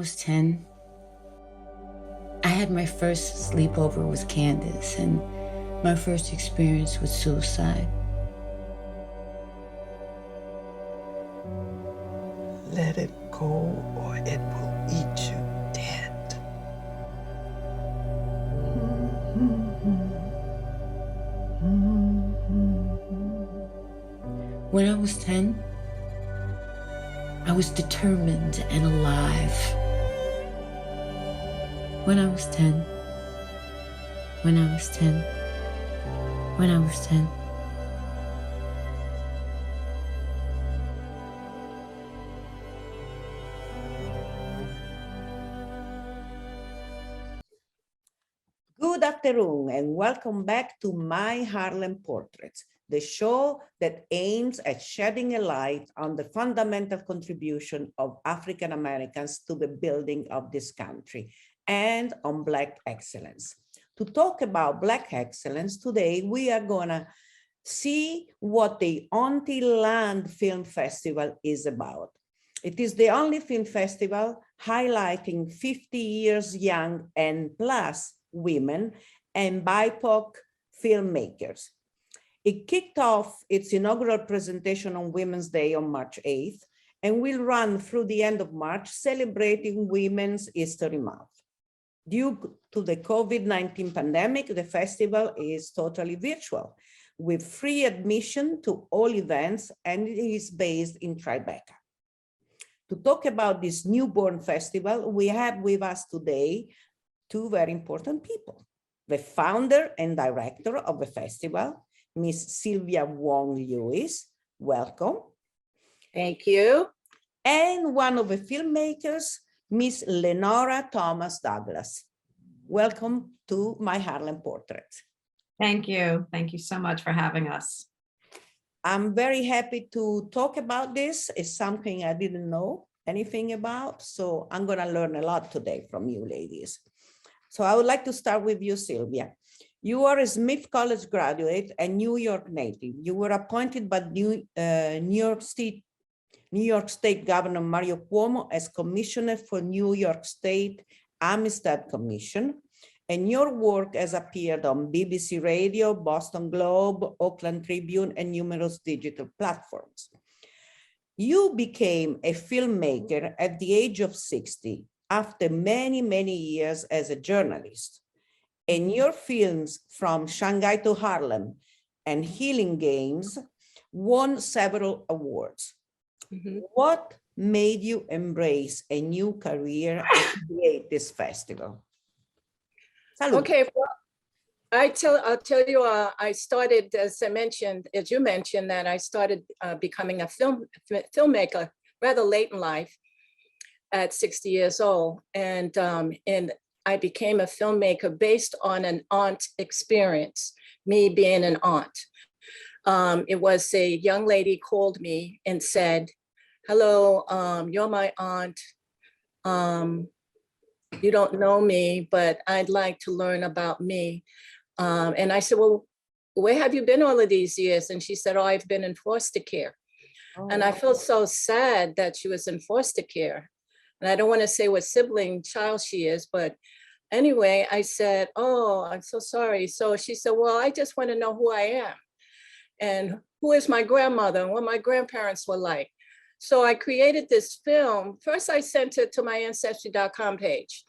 was 10, I had my first sleepover with Candace and my first experience with suicide. Let it go or it will eat you dead. When I was 10, I was determined and alive. When I was 10, when I was 10, when I was 10. Good afternoon and welcome back to My Harlem Portraits, the show that aims at shedding a light on the fundamental contribution of African Americans to the building of this country and on Black excellence. To talk about Black excellence today, we are gonna see what the AuntyLand Film Festival is about. It is the only film festival highlighting 50 years young and plus women and BIPOC filmmakers. It kicked off its inaugural presentation on Women's Day on March 8th and will run through the end of March, celebrating Women's History Month. Due to the COVID-19 pandemic, the festival is totally virtual with free admission to all events, and it is based in TRIBECA. To talk about this newborn festival, we have with us today two very important people. The founder and director of the festival, Miss SYLVIA Wong Lewis, welcome. Thank you. And one of the filmmakers, Miss Lenore Tho Douglas. Welcome to My Harlem Portraits. Thank you. Thank you so much for having us. I'm very happy to talk about this. It's something I didn't know anything about, so I'm gonna learn a lot today from you ladies. So I would like to start with you, Sylvia. You are a Smith College graduate and New York native. You were appointed by New York State Governor Mario Cuomo as Commissioner for New York State Amistad Commission, and your work has appeared on BBC Radio, Boston Globe, Oakland Tribune, and numerous digital platforms. You became a filmmaker at the age of 60 after many, many years as a journalist. And your films From Shanghai to Harlem and Healing Games won several awards. What made you embrace a new career and create this festival? Salud. Okay, well, I'll tell you, I started, as you mentioned, that I started becoming a filmmaker rather late in life at 60 years old. And I became a filmmaker based on an aunt experience, me being an aunt. It was a young lady called me and said, hello, you're my aunt. You don't know me, but I'd like to learn about me. And I said, well, where have you been all of these years? And she said, oh, I've been in foster care. Oh, and I felt so sad that she was in foster care. And I don't want to say what sibling child she is, but anyway, I said, oh, I'm so sorry. So she said, well, I just want to know who I am and who is my grandmother and what my grandparents were like. So I created this film. First, I sent it to my Ancestry.com page.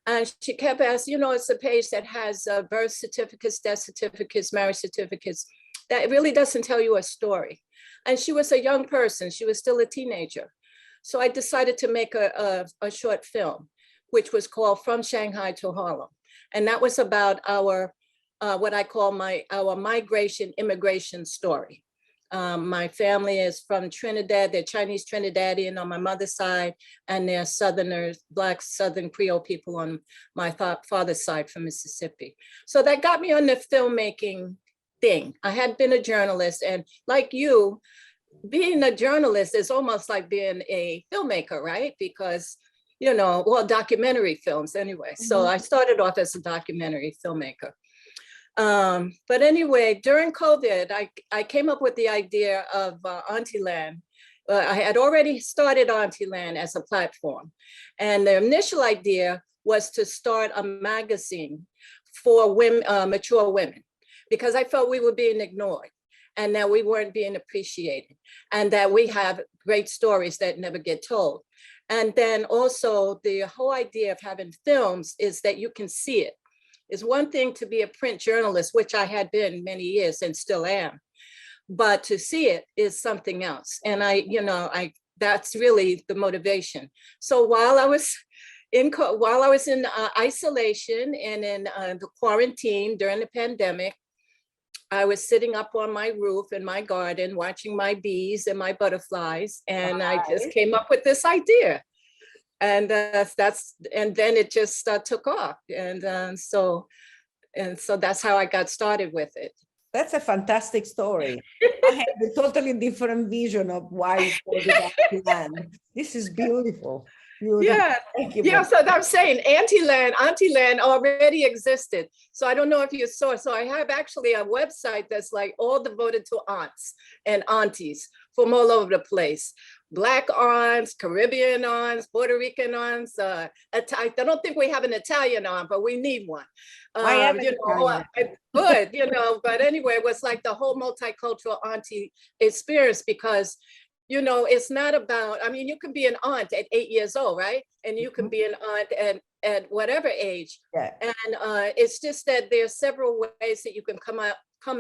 And she kept asking, you know, it's a page that has birth certificates, death certificates, marriage certificates. That really doesn't tell you a story. And she was a young person. She was still a teenager. So I decided to make a short film, which was called From Shanghai to Harlem. And that was about our, what I call our migration, immigration story. My family is from Trinidad. They're Chinese Trinidadian on my mother's side, and they're Southerners, Black Southern Creole people on my father's side from Mississippi. So that got me on the filmmaking thing. I had been a journalist, and like you, being a journalist is almost like being a filmmaker, right? Because, you know, well, documentary films anyway. So I started off as a documentary filmmaker. But anyway, during COVID, I came up with the idea of AuntyLand. I had already started AuntyLand as a platform. And the initial idea was to start a magazine for women, mature women, because I felt we were being ignored and that we weren't being appreciated and that we have great stories that never get told. And then also the whole idea of having films is that you can see it. It's one thing to be a print journalist, which I had been many years and still am, but to see it is something else. And that's really the motivation. So while I was in isolation and in the quarantine during the pandemic, I was sitting up on my roof in my garden, watching my bees and my butterflies. And I just came up with this idea. And and then it just took off. And so that's how I got started with it. That's a fantastic story. I have a totally different vision of why you called it AuntyLand. This is beautiful. Yeah, yeah. So I'm saying AuntyLand already existed. So I don't know if you saw. So I have actually a website that's like all devoted to aunts and aunties from all over the place. Black aunts, Caribbean aunts, Puerto Rican aunts. I don't think we have an Italian aunt, but we need one. Good, But anyway, it was like the whole multicultural auntie experience because. It's not about, you can be an aunt at 8 years old, right? And you can be an aunt at whatever age. Yeah. And it's just that there are several ways that you can come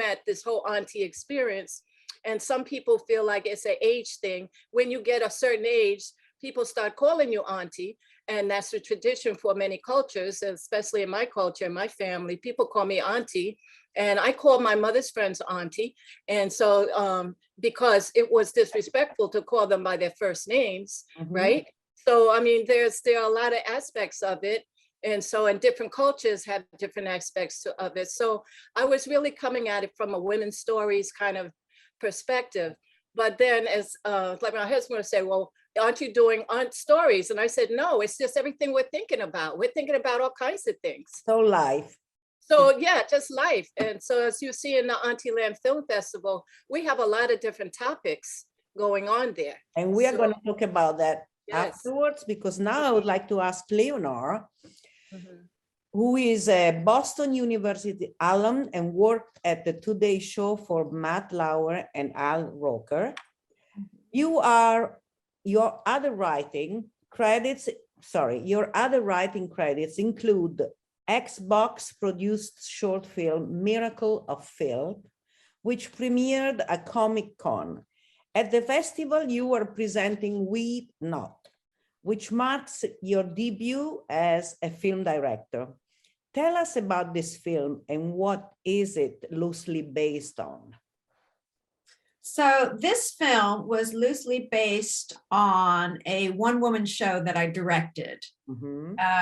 at this whole auntie experience. And some people feel like it's an age thing. When you get a certain age, people start calling you auntie. And that's a tradition for many cultures, especially in my culture, in my family. People call me auntie. And I call my mother's friends auntie. And so, because it was disrespectful to call them by their first names, right? So, there are a lot of aspects of it. And so, and different cultures have different aspects of it. So I was really coming at it from a women's stories kind of perspective. But then as, like my husband would say, well, aren't you doing aunt stories? And I said, no, it's just everything we're thinking about. We're thinking about all kinds of things. So life. So yeah, just life. And so as you see in the AuntyLand Film Festival, we have a lot of different topics going on there. And we are going to talk about that afterwards, because now I would like to ask Lenore, who is a Boston University alum and worked at the Today Show for Matt Lauer and Al Roker. Your other writing credits include Xbox produced short film Miracle of Film, which premiered at Comic-Con. At the festival, you were presenting We Not, which marks your debut as a film director. Tell us about this film and what is it loosely based on? So this film was loosely based on a one-woman show that I directed.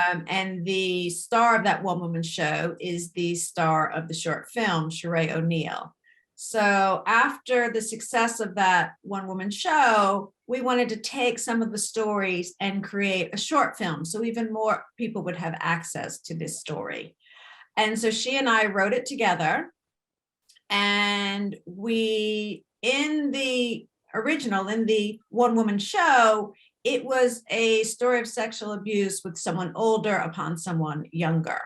And the star of that one-woman show is the star of the short film, Sheree O'Neal. So after the success of that one-woman show, we wanted to take some of the stories and create a short film so even more people would have access to this story. And so she and I wrote it together, and in the original, in the one-woman show, it was a story of sexual abuse with someone older upon someone younger.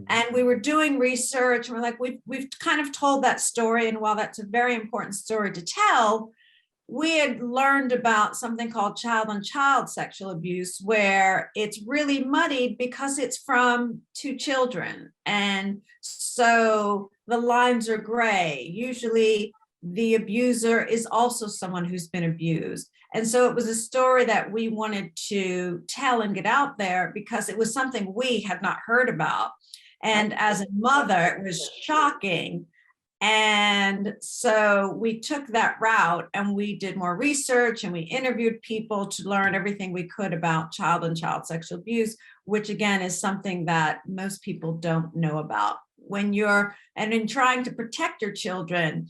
And we were doing research, and we're like, we've kind of told that story, and while that's a very important story to tell, we had learned about something called child-on-child sexual abuse, where it's really muddied because it's from two children. And so the lines are gray. Usually the abuser is also someone who's been abused. And so it was a story that we wanted to tell and get out there because it was something we had not heard about. And as a mother, it was shocking. And so we took that route and we did more research and we interviewed people to learn everything we could about child-on-child sexual abuse, which again is something that most people don't know about. And in trying to protect your children,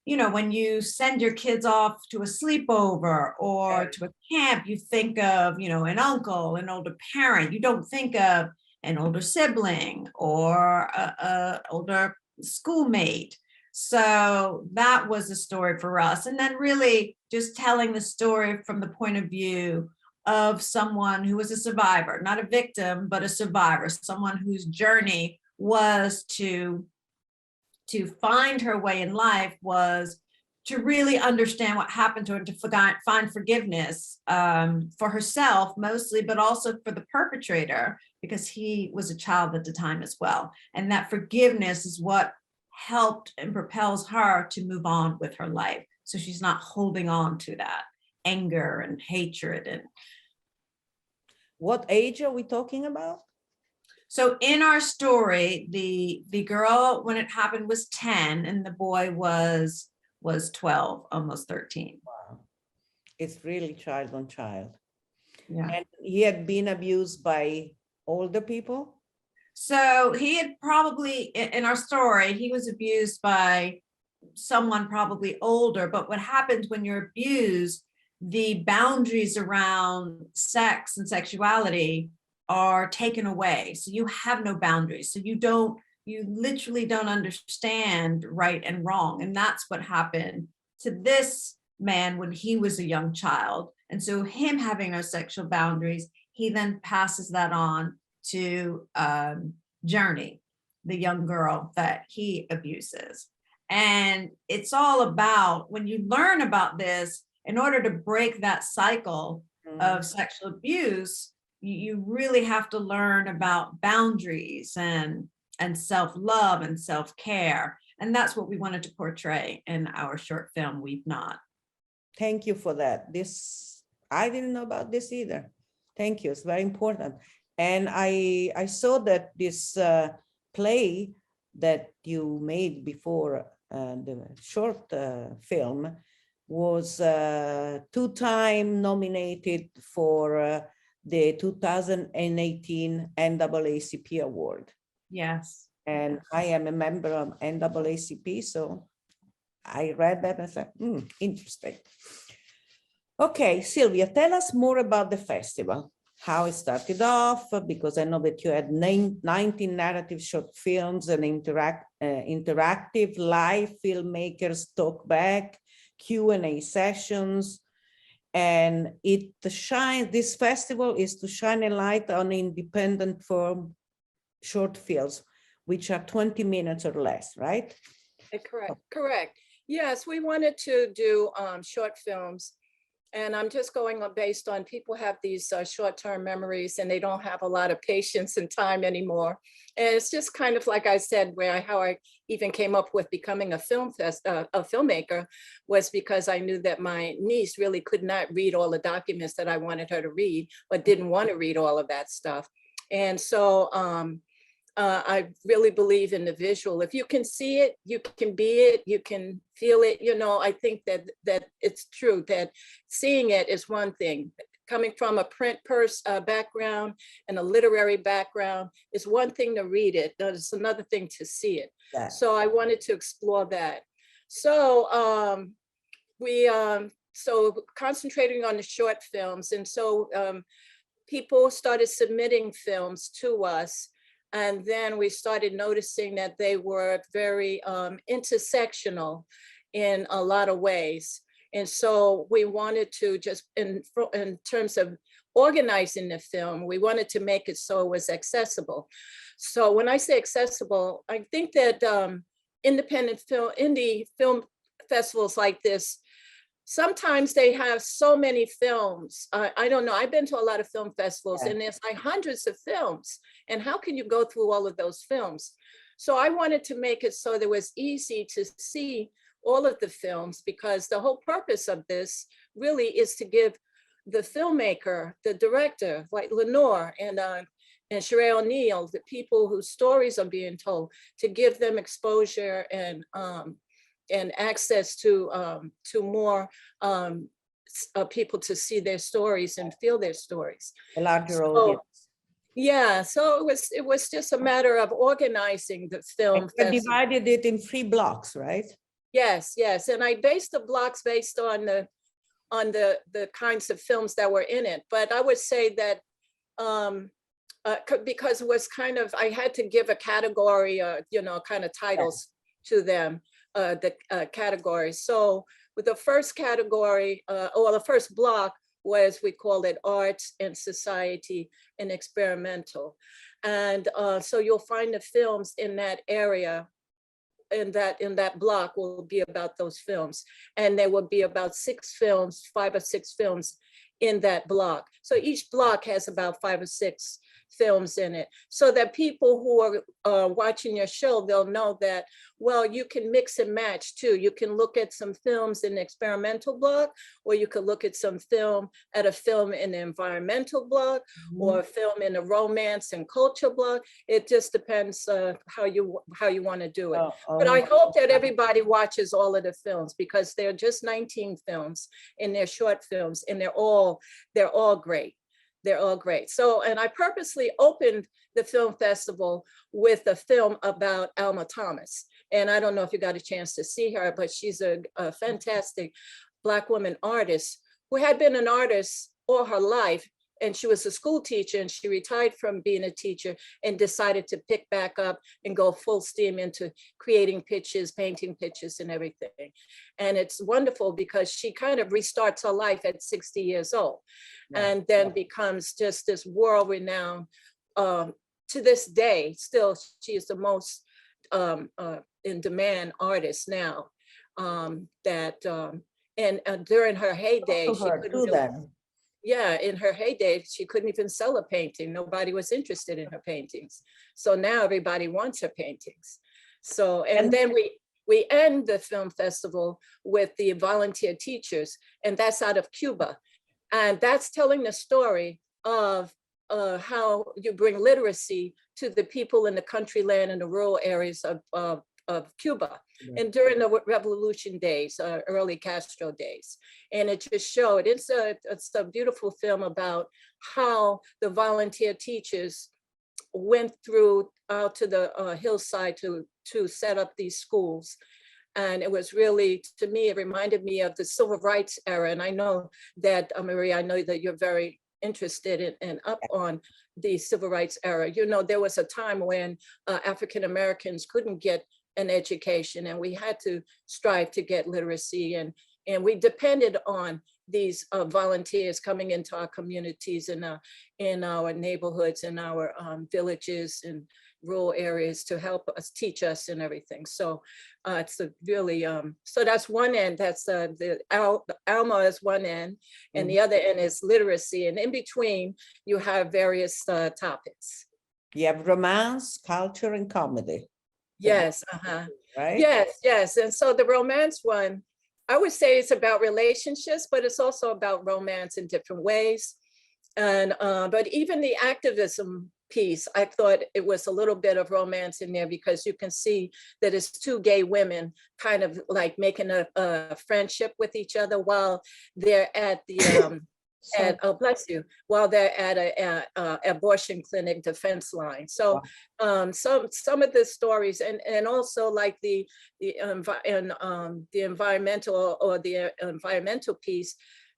when you send your kids off to a sleepover or to a camp, you think of, an uncle, an older parent. You don't think of an older sibling or an older schoolmate. So that was a story for us. And then really just telling the story from the point of view of someone who was a survivor, not a victim, but a survivor, someone whose journey was to find her way in life, was to really understand what happened to her, and to find forgiveness for herself mostly, but also for the perpetrator, because he was a child at the time as well. And that forgiveness is what helped and propels her to move on with her life. So she's not holding on to that anger and hatred. And What age are we talking about? so in our story, the girl, when it happened, was 10, and the boy was 12, almost 13. Wow. It's really child on child. Yeah. And he had been abused by older people? So he had probably, in our story, he was abused by someone probably older. But what happens when you're abused, the boundaries around sex and sexuality are taken away. So you have no boundaries. So you literally don't understand right and wrong. And that's what happened to this man when he was a young child. And so him having no sexual boundaries, he then passes that on to Journey, the young girl that he abuses. And it's all about, when you learn about this, in order to break that cycle of sexual abuse, you really have to learn about boundaries and self-love and self-care. And that's what we wanted to portray in our short film, We've Not. Thank you for that. I didn't know about this either. Thank you. It's very important. And I saw that this play that you made before the short film was 2-time nominated for the 2018 NAACP award. Yes. And I am a member of NAACP, so I read that and said, interesting. Okay, Sylvia, tell us more about the festival, how it started off, because I know that you had 19 narrative short films and interactive live filmmakers talk back, Q&A sessions, and this festival is to shine a light on independent form short films, which are 20 minutes or less, right? Correct. Yes, we wanted to do short films. And I'm just going on based on people have these short-term memories and they don't have a lot of patience and time anymore. And it's just kind of like I said, how I even came up with becoming a filmmaker was because I knew that my niece really could not read all the documents that I wanted her to read, but didn't want to read all of that stuff. And so I really believe in the visual. If you can see it, you can be it, you can feel it. You know, I think that it's true that seeing it is one thing. Coming from a print background and a literary background is one thing to read it. It's another thing to see it. Yeah. So I wanted to explore that. So so concentrating on the short films, and so people started submitting films to us. And then we started noticing that they were very intersectional in a lot of ways. And so we wanted to just, in terms of organizing the film, we wanted to make it so it was accessible. So when I say accessible, I think that indie film festivals like this, sometimes they have so many films. I don't know, I've been to a lot of film festivals, and there's like hundreds of films. And how can you go through all of those films? So I wanted to make it so that it was easy to see all of the films, because the whole purpose of this really is to give the filmmaker, the director, like Lenore and Sheree O'Neal, the people whose stories are being told, to give them exposure and access to more people to see their stories and feel their stories. A larger audience. Yeah, so it was just a matter of organizing the film. I divided it in 3 blocks, right? Yes, and I based the blocks based on the kinds of films that were in it. But I would say that because it was kind of, I had to give a category, kind of titles to them. categories. So with the first category, or the first block was, we called it arts and society and experimental. And so you'll find the films in that area, in that block will be about those films. And there will be about 6 films, 5 or 6 films in that block. So each block has about 5 or 6 films in it, so that people who are watching your show, they'll know that, well, you can mix and match too. You can look at some films in the experimental block, or you could look at some film in the environmental block, or a film in the romance and culture block. It just depends how you want to do it. But I hope that everybody watches all of the films, because they're just 19 films, and they're short films, and they're all great. They're all great. So, and I purposely opened the film festival with a film about Alma Thomas. And I don't know if you got a chance to see her, but she's a fantastic Black woman artist who had been an artist all her life. And she was a school teacher, and she retired from being a teacher and decided to pick back up and go full steam into creating pictures, painting pictures and everything. And it's wonderful because she kind of restarts her life at 60 years old, and then becomes just this world-renowned, to this day, still, she is the most in demand artist now. During her heyday, in her heyday, she couldn't even sell a painting. Nobody was interested in her paintings. So now everybody wants her paintings. So, and then we end the film festival with the volunteer teachers, and that's out of Cuba. And that's telling the story of how you bring literacy to the people in the country land and the rural areas of Cuba, and during the revolution days, early Castro days. And it just showed, it's a beautiful film about how the volunteer teachers went out to the hillside to set up these schools. And it was really, to me, it reminded me of the civil rights era. And I know that, Maria, I know that you're very interested and up on the civil rights era. You know, there was a time when African Americans couldn't get an education, and we had to strive to get literacy, and we depended on these volunteers coming into our communities and in our neighborhoods, in our villages and rural areas to help us, teach us and everything. So it's a really, so that's one end, that's the Alma is one end, and the other end is literacy. And in between, you have various topics. You have romance, culture, and comedy. Yes, right? Yes. And so the romance one, I would say it's about relationships, but it's also about romance in different ways. And but even the activism piece, I thought it was a little bit of romance in there, because you can see that it's 2 gay women kind of like making a friendship with each other while they're at the bless you, while they're at a abortion clinic defense line. So some of the stories, and also like the environmental, or the environmental piece,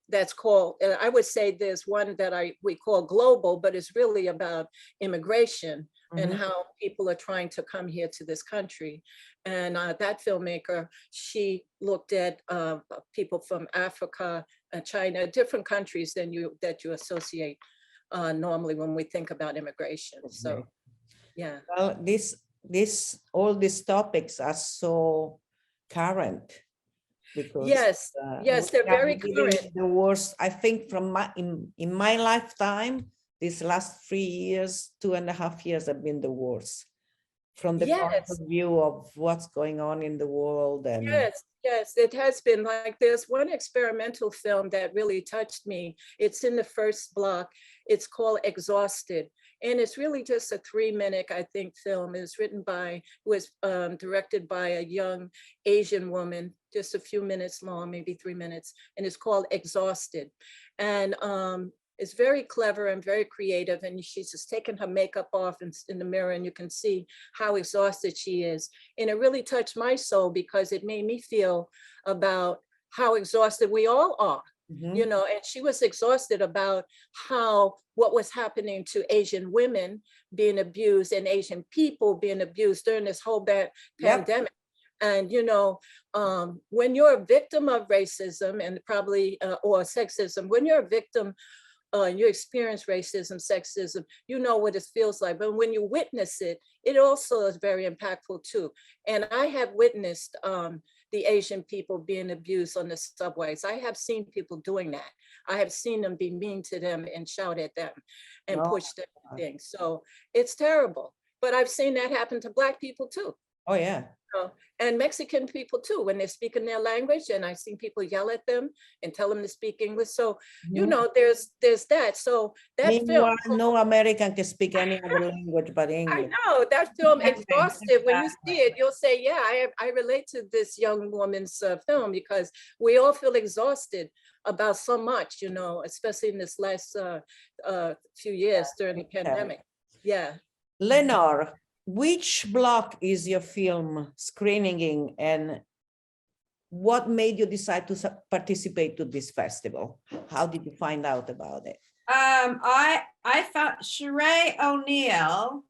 that's called, I would say there's one that we call global, but it's really about immigration and how people are trying to come here to this country. And that filmmaker, she looked at people from Africa, China, different countries that you associate normally when we think about immigration. Okay. So, yeah. Well, all these topics are so current, because yes, they're very current. The worst, I think, in my lifetime, these last 3 years, 2.5 years have been the worst, from the point of view of what's going on in the world. And yes, it has been. Like, there's one experimental film that really touched me. It's in the first block. It's called Exhausted. And it's really just a 3-minute, I think, film. It's directed by a young Asian woman, just a few minutes long, maybe 3 minutes. And it's called Exhausted. And it's very clever and very creative. And she's just taken her makeup off in the mirror, and you can see how exhausted she is. And it really touched my soul, because it made me feel about how exhausted we all are. You know, and she was exhausted about what was happening to Asian women being abused, and Asian people being abused during this whole pandemic. And, you know, when you're a victim of racism and probably, or sexism, when you're a victim, you experience racism, sexism, you know what it feels like. But when you witness it, it also is very impactful too. And I have witnessed the Asian people being abused on the subways. I have seen people doing that. I have seen them be mean to them and shout at them and push them and things. So it's terrible. But I've seen that happen to Black people too. Oh, yeah. And Mexican people too, when they're speaking their language, and I've seen people yell at them and tell them to speak English. So, you know, there's that. So that Meanwhile, film, no American can speak any other language but English. I know that film exhaustive. When you see it, you'll say, yeah, I relate to this young woman's film, because we all feel exhausted about so much, you know, especially in this last few years during the pandemic. Yeah. Lenore, which block is your film screening in, and what made you decide to participate to this festival? How did you find out about it? I found Sheree O'Neill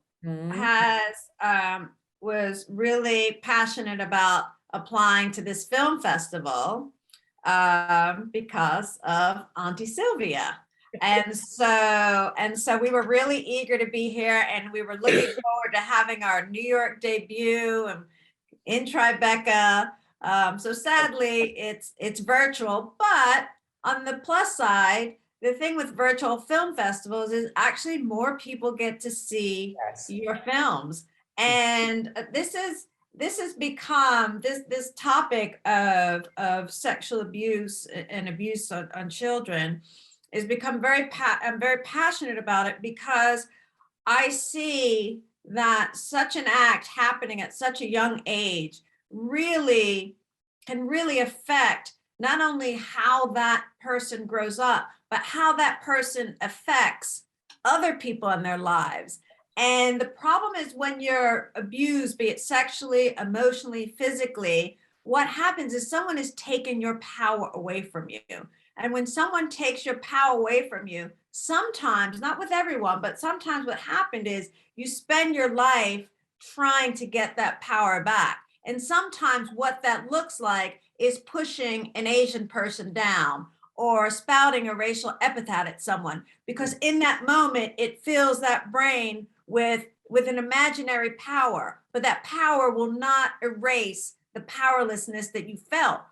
was really passionate about applying to this film festival because of Auntie Sylvia. And so we were really eager to be here, and we were looking forward to having our New York debut and in Tribeca. So sadly, it's virtual, but on the plus side, the thing with virtual film festivals is actually more people get to see your films. And this has become this topic of sexual abuse and abuse on children is become I'm very passionate about it, because I see that such an act happening at such a young age can really affect not only how that person grows up, but how that person affects other people in their lives. And the problem is, when you're abused, be it sexually, emotionally, physically, what happens is someone is taking your power away from you. And when someone takes your power away from you, sometimes, not with everyone, but sometimes what happened is you spend your life trying to get that power back. And sometimes what that looks like is pushing an Asian person down or spouting a racial epithet at someone, because in that moment, it fills that brain with an imaginary power, but that power will not erase the powerlessness that you felt,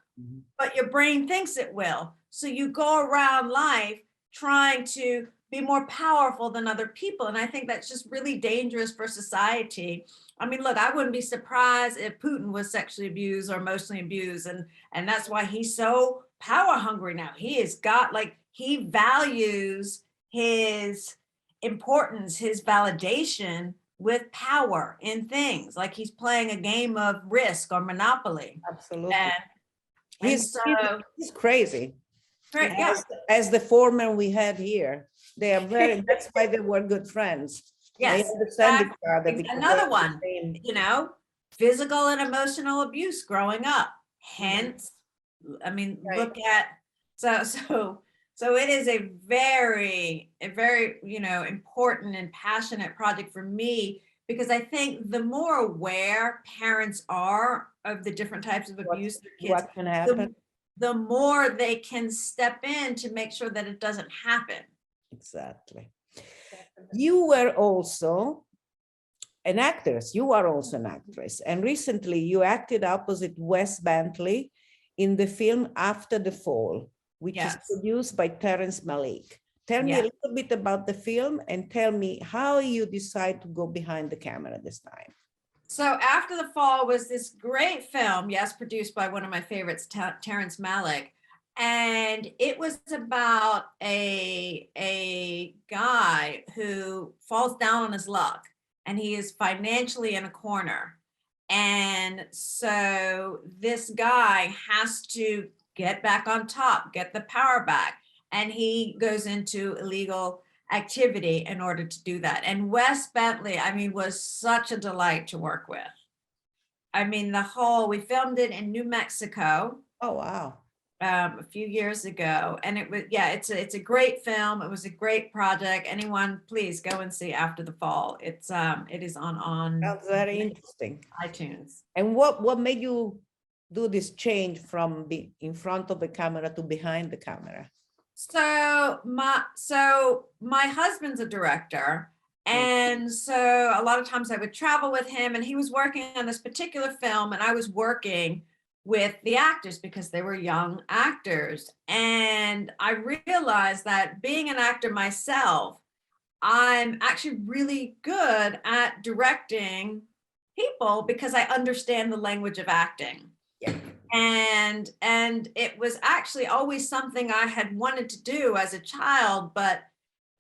but your brain thinks it will. So you go around life trying to be more powerful than other people. And I think that's just really dangerous for society. I mean, look, I wouldn't be surprised if Putin was sexually abused or emotionally abused. And that's why he's so power hungry now. He has got, like, he values his importance, his validation with power in things. Like he's playing a game of Risk or Monopoly. Absolutely. And he's crazy. Yeah. As the foreman we had here, they are that's why they were good friends. Yes, they understand each other. Another one, you know, physical and emotional abuse growing up. Hence, I mean, look at, so it is a very, you know, important and passionate project for me, because I think the more aware parents are of the different types of abuse their kids, what can happen, the more they can step in to make sure that it doesn't happen. Exactly. You were also an actress. You are also an actress. And recently you acted opposite Wes Bentley in the film After the Fall, which is produced by Terrence Malick. Tell me a little bit about the film, and tell me how you decide to go behind the camera this time. So After the Fall was this great film, produced by one of my favorites, Terrence Malick. And it was about a guy who falls down on his luck, and he is financially in a corner. And so this guy has to get back on top, get the power back. And he goes into illegal activity in order to do that. And Wes Bentley, I mean, was such a delight to work with. I mean, we filmed it in New Mexico. Oh, wow. a few years ago, and it was, yeah, it's a great film. It was a great project. Anyone, please go and see After the Fall. It is on Sounds very interesting. iTunes. And what made you do this change from in front of the camera to behind the camera? So my husband's a director, and so a lot of times I would travel with him, and he was working on this particular film, and I was working with the actors because they were young actors. And I realized that being an actor myself, I'm actually really good at directing people because I understand the language of acting. Yeah. And it was actually always something I had wanted to do as a child, but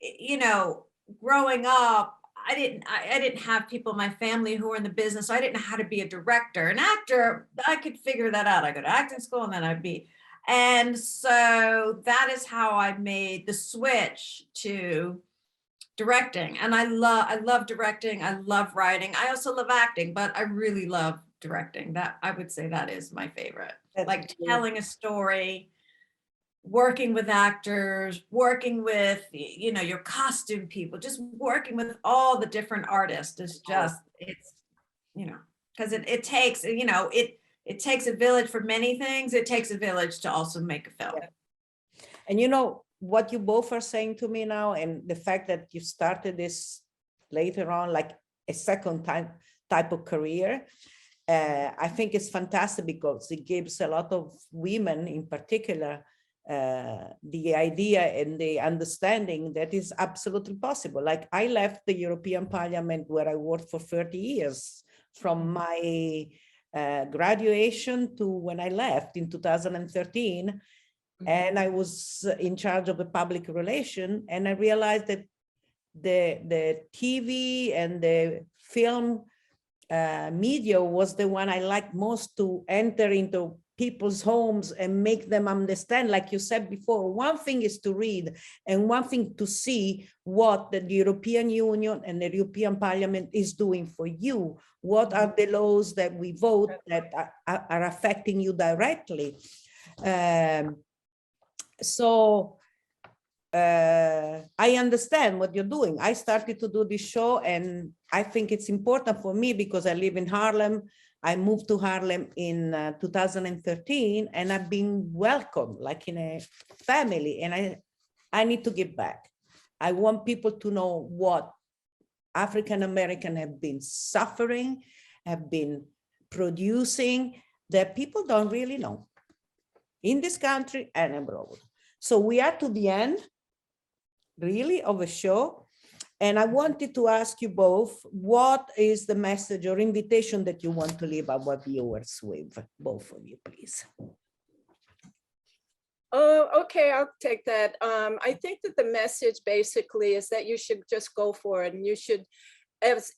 you know, growing up, I didn't have people in my family who were in the business, so I didn't know how to be a director. An actor, I could figure that out. I go to acting school and then I'd be, and so that is how I made the switch to directing. And I love directing. I love writing. I also love acting, but I really love directing. That, I would say, that is my favorite. That's like cool. telling a story, working with actors, working with, you know, your costume people, just working with all the different artists is just, it's, you know, because it takes, you know, it takes a village for many things. It takes a village to also make a film. Yeah. And you know, what you both are saying to me now, and the fact that you started this later on, like a second type of career, I think it's fantastic because it gives a lot of women in particular the idea and the understanding that is absolutely possible. Like I left the European Parliament where I worked for 30 years from my graduation to when I left in 2013. And I was in charge of the public relation, and I realized that the TV and the film media was the one I liked most to enter into people's homes and make them understand. Like you said before, one thing is to read and one thing to see what the European Union and the European Parliament is doing for you. What are the laws that we vote that are affecting you directly? So I understand what you're doing. I started to do this show, and I think it's important for me because I live in Harlem. I moved to Harlem in 2013, and I've been welcomed like in a family, and I need to give back. I want people to know what African-American have been suffering, have been producing, that people don't really know in this country and abroad. So we are to the end, really, of a show. And I wanted to ask you both, what is the message or invitation that you want to leave our viewers with? Both of you, please. Oh, okay, I'll take that. I think that the message basically is that you should just go for it, and you should, as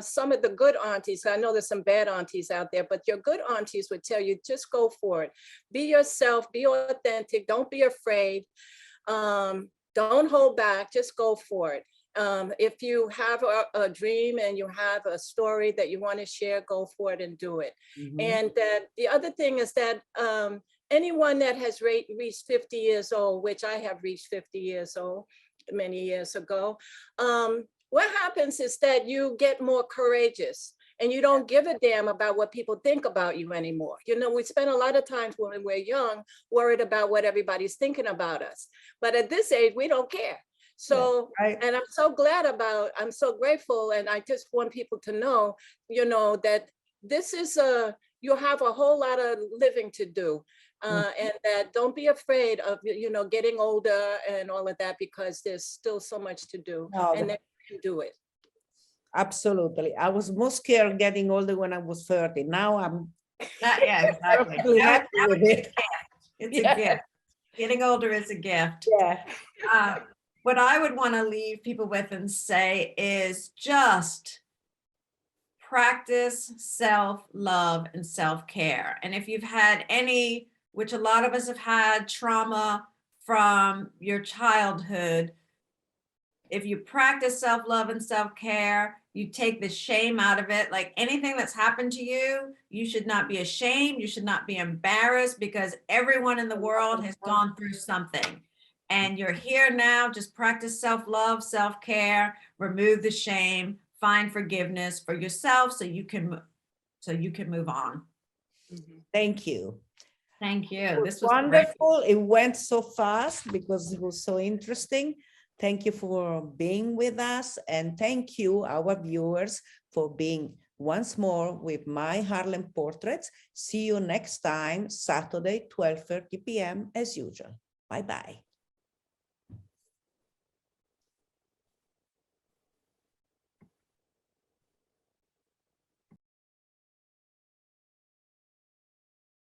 some of the good aunties, I know there's some bad aunties out there, but your good aunties would tell you, just go for it. Be yourself, be authentic, don't be afraid. Don't hold back, just go for it. If you have a dream and you have a story that you want to share, go for it and do it. Mm-hmm. And the other thing is that anyone that has reached 50 years old, which I have reached 50 years old many years ago, what happens is that you get more courageous and you don't give a damn about what people think about you anymore. You know, we spend a lot of times when we're young worried about what everybody's thinking about us. But at this age, we don't care. So, yeah, right. And I'm so grateful. And I just want people to know, you know, that this is you have a whole lot of living to do. And that don't be afraid of, you know, getting older and all of that, because there's still so much to do. No, and then you can do it. Absolutely. I was most scared getting older when I was 30. Now I'm yeah, exactly. happy with it. It's a gift. Getting older is a gift. Yeah. What I would want to leave people with and say is just practice self-love and self-care. And if you've had any, which a lot of us have had, trauma from your childhood, if you practice self-love and self-care, You take the shame out of it. Like anything that's happened to you, you should not be ashamed. You should not be embarrassed, because everyone in the world has gone through something. And you're here now. Just practice self-love, self-care, remove the shame, find forgiveness for yourself so you can move on. Thank you. Thank you. It This was was great. wonderful. It went so fast because it was so interesting. Thank you for being with us, and thank you, our viewers, for being once more with My Harlem Portraits. See you next time, Saturday, 12:30 p.m. as usual. Bye-bye.